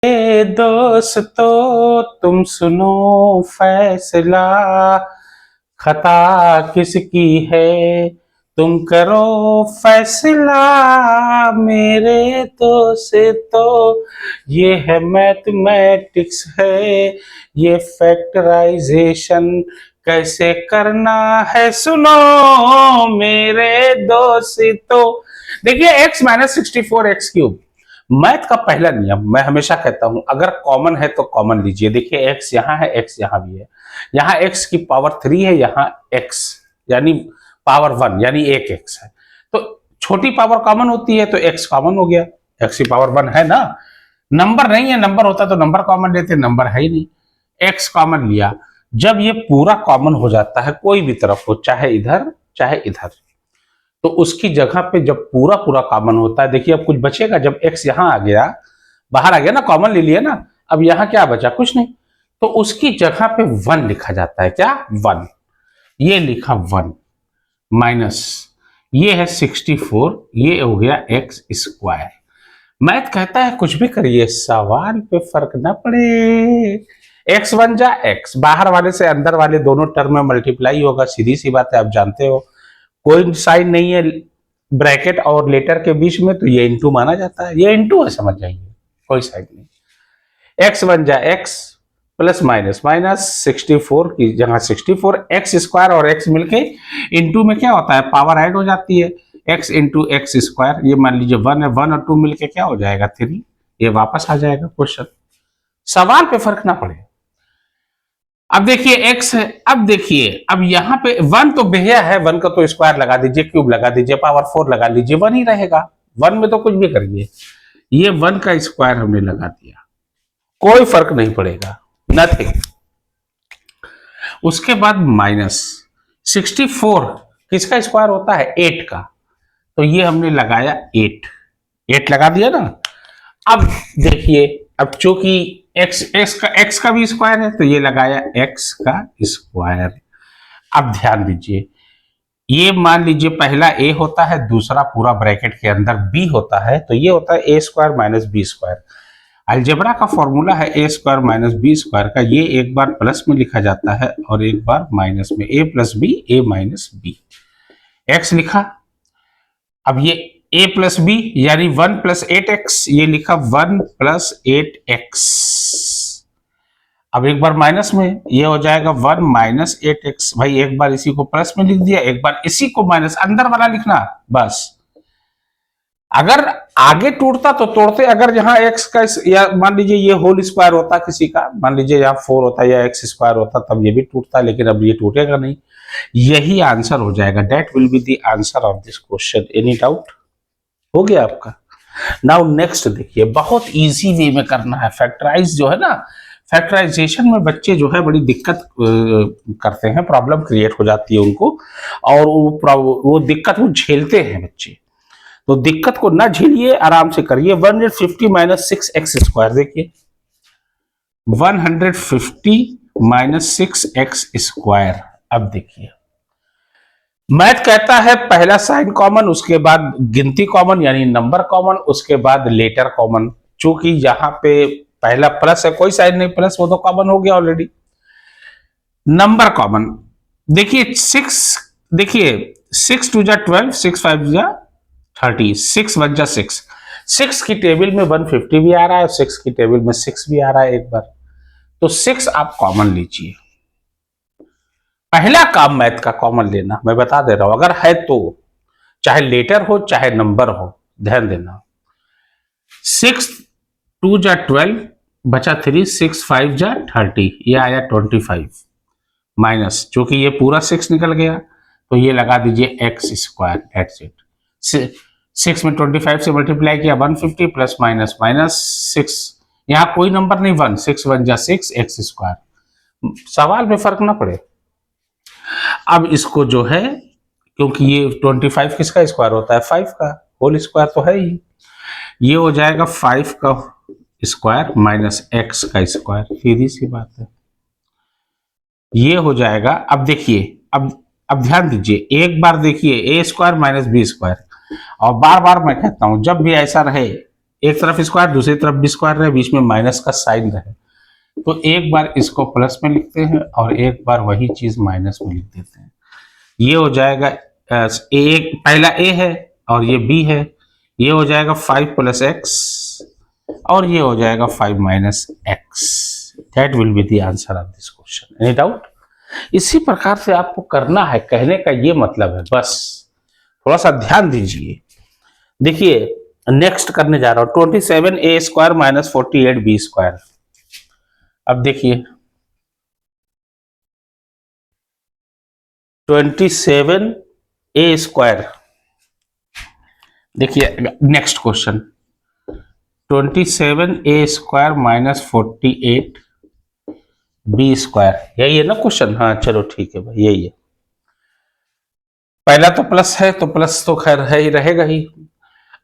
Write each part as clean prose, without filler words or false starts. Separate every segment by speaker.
Speaker 1: दोस्तों तुम सुनो फैसला, खता किसकी है तुम करो फैसला। मेरे दोस्तों ये है मैथमेटिक्स है, ये फैक्टराइजेशन कैसे करना है सुनो मेरे दोस्तों। देखिए x माइनस 64 x³ मैथ का पहला नियम मैं हमेशा कहता हूं, अगर कॉमन है तो कॉमन लीजिए। देखिए x यहां है, x यहां भी है, यहां x की पावर 3 है, यहां x यानी पावर 1 यानी एक x है, तो छोटी पावर कॉमन होती है तो x कॉमन हो गया। x की पावर 1 है ना, नंबर नहीं है, नंबर होता तो नंबर कॉमन लेते, नंबर है ही नहीं, x कॉमन लिया। जब ये पूरा कॉमन हो जाता है कोई भी तरफ हो, चाहे इधर चाहे इधर, तो उसकी जगह पे जब पूरा पूरा कॉमन होता है, देखिए अब कुछ बचेगा, जब x यहां आ गया, बाहर आ गया ना, कॉमन ले लिया ना, अब यहां क्या बचा, कुछ नहीं, तो उसकी जगह पे 1 लिखा जाता है। क्या 1, ये लिखा 1 माइनस ये है 64, ये हो गया x²। मैथ कहता है कुछ भी करिए सवाल पे फर्क ना पड़े, x बन जा x, बाहर वाले से अंदर वाले दोनों टर्म में मल्टीप्लाई होगा, सीधी सी बात है, आप जानते हो कोई साइन नहीं है ब्रैकेट और लेटर के बीच में, तो ये इंटू माना जाता है, ये इंटू है, समझ जाइए, कोई साइन नहीं। x बन जाए x प्लस माइनस माइनस 64 की जगह 64, x² और x मिलके इंटू में क्या होता है, पावर ऐड हो जाती है, x इंटू x², ये मान लीजिए 1 है, 1 और 2 मिलके क्या हो जाएगा 3, ये वापस आ जाएगा क्वेश्चन, सवाल पे फर्क ना पड़े। अब देखिए x है, अब देखिए अब यहां पे 1 तो भैया है, 1 का तो स्क्वायर लगा दीजिए, क्यूब लगा दीजिए, पावर 4 लगा लीजिए, 1 ही रहेगा, 1 में तो कुछ भी करिए, ये 1 का स्क्वायर हमने लगा दिया, कोई फर्क नहीं पड़ेगा, नथिंग। उसके बाद माइनस 64 किसका स्क्वायर होता है, 8 का, तो ये हमने लगाया 8 लगा दिया ना। अब देखिए, अब चूंकि x का भी स्क्वायर है, तो ये लगाया x का स्क्वायर। अब ध्यान दीजिए, ये मान लीजिए पहला a होता है, दूसरा पूरा ब्रैकेट के अंदर b होता है, तो ये होता है a² माइनस b²। अलजेब्रा का फॉर्मूला है a² माइनस b² का, ये एक बार प्लस में लिखा जाता है और एक बार माइनस में, a plus b a minus b, x लिखा। अब ये a प्लस बी यानी 1 प्लस 8x, ये लिखा 1 प्लस 8x। अब एक बार माइनस में, ये हो जाएगा 1 माइनस 8x। भाई एक बार इसी को प्लस में लिख दिया, एक बार इसी को माइनस, अंदर वाला लिखना बस। अगर आगे टूटता तो तोड़ते, अगर यहाँ x का या मान लीजिए ये होल स्क्वायर होता किसी का, मान लीजिए यहाँ 4 होता या x² होता, तब ये भी टूटता, लेकिन अब ये टूटेगा नहीं, यही आंसर हो जाएगा। That will be the answer of this question. Any doubt? हो गया आपका। नाउ नेक्स्ट देखिए, बहुत इजी वे में करना है। फैक्टराइज जो है ना, फैक्टराइजेशन में बच्चे जो है बड़ी दिक्कत करते हैं, प्रॉब्लम क्रिएट हो जाती है उनको, और वो दिक्कत वो झेलते हैं बच्चे, तो दिक्कत को ना झेलिए, आराम से करिए। 150 माइनस 6x², देखिए 150 माइनस 6x²। अब देखिए मैथ कहता है पहला साइन कॉमन, उसके बाद गिनती कॉमन यानी नंबर कॉमन, उसके बाद लेटर कॉमन। चूंकि यहां पे पहला प्लस है, कोई साइन नहीं प्लस, वो तो कॉमन हो गया ऑलरेडी। नंबर कॉमन देखिए 6, देखिए 6 2 जा 12, 6 5 जा 30, 6 1 जा 6, 6 की टेबल में 150 भी आ रहा है, 6 की टेबल में 6 भी आ रहा है एक बार, तो 6 आप कॉमन लीजिए। पहला काम मैथ का कॉमन लेना, मैं बता दे रहा हूं, अगर है तो, चाहे लेटर हो चाहे नंबर हो, ध्यान देना। 6 2 जा 12 बचा 3, 6 5 जा 30, ये आया 25 माइनस, चूंकि ये पूरा 6 निकल गया तो ये लगा दीजिए x²। That's it. 6 में 25 से मल्टीप्लाई किया 150 प्लस माइनस माइनस 6, यहां कोई नंबर नहीं, 1 6 1 जा 6 x²। सवाल में फर्क ना पड़े। अब इसको जो है, क्योंकि ये 25 किसका स्क्वायर होता है, 5 का होल स्क्वायर तो है ही, ये हो जाएगा 5 का स्क्वायर माइनस x का स्क्वायर, सीधी सी बात है, ये हो जाएगा। अब देखिए, अब ध्यान दीजिए, एक बार देखिए a² माइनस b², और बार बार मैं कहता हूं जब भी ऐसा रहे एक तरफ स्क्वायर दूसरी तरफ भी स्क्वायर रहे, बीच में माइनस का साइन रहे, तो एक बार इसको प्लस में लिखते हैं और एक बार वही चीज माइनस में लिख देते हैं। ये हो जाएगा एक, पहला ए है और ये बी है, ये हो जाएगा 5 + x और ये हो जाएगा 5 - x। That will be the answer of this question. Any doubt? इसी प्रकार से आपको करना है, कहने का ये मतलब है, बस थोड़ा सा ध्यान दीजिए। देखिए नेक्स्ट करने जा रहा हूं, 27a² - 48b²। अब देखिए 27a², देखिए नेक्स्ट क्वेश्चन 27a² - 48b², यही है ना क्वेश्चन? हाँ चलो ठीक है भाई, यही है। पहला तो प्लस है तो प्लस तो खैर है ही, रहेगा ही।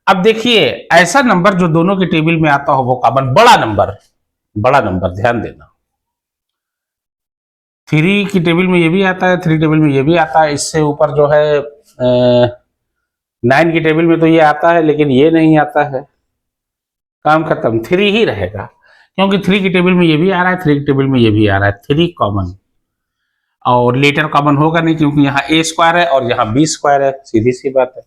Speaker 1: अब देखिए ऐसा नंबर जो दोनों के टेबल में आता हो वो कॉमन, बड़ा नंबर, बड़ा नंबर, ध्यान देना। 3 की टेबल में ये भी आता है, 3 टेबल में ये भी आता है, इससे ऊपर जो है 9 की टेबल में तो ये आता है लेकिन ये नहीं आता है, काम खत्म, 3 ही रहेगा, क्योंकि 3 की टेबल में ये भी आ रहा है, 3 की टेबल में ये भी आ रहा है, 3 कॉमन, और लेटर कॉमन होगा नहीं क्योंकि यहाँ a² है और यहाँ b² है, सीधी सी बात है।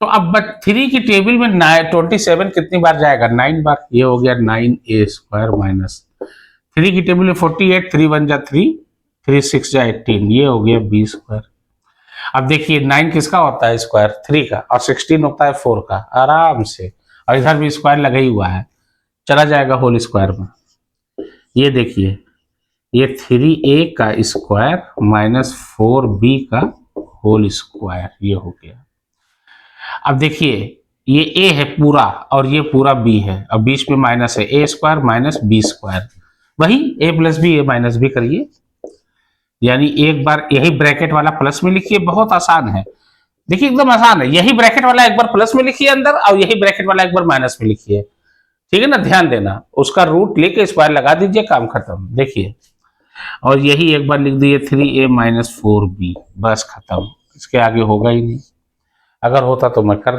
Speaker 1: तो अब 3 की टेबल में 27 कितनी बार जाएगा? 9 बार, ये हो गया 9a² माइनस 3 की टेबल में 48, 3 1 जा 3, 3 6 जा 18, ये हो गया b²। अब देखिए 9 किसका होता है स्क्वायर? 3 का, और 16 होता है 4 का, आराम से, और इधर भी स्क्वायर लगा ही हुआ है, चला जाएगा होल स्क्वायर में। ये देखिए ये 3a का स्क्वायर माइनस 4b का होल स्क्वायर, ये हो गया। अब देखिए ये a है पूरा और ये पूरा b है, अब बीच में माइनस है, a² माइनस b², वही a + b a - b करिए, यानी एक बार यही ब्रैकेट वाला प्लस में लिखिए, बहुत आसान है, देखिए एकदम आसान है, यही ब्रैकेट वाला एक बार प्लस में लिखिए अंदर और यही ब्रैकेट वाला एक बार माइनस में लिखिए, ठीक है ना? ध्यान देना, उसका रूट लेके स्क्वायर लगा दीजिए, काम खत्म। देखिए और यही एक बार लिख दीजिए 3a - 4b, बस खत्म, इसके आगे होगा ही नहीं, अगर होता तो मैं कर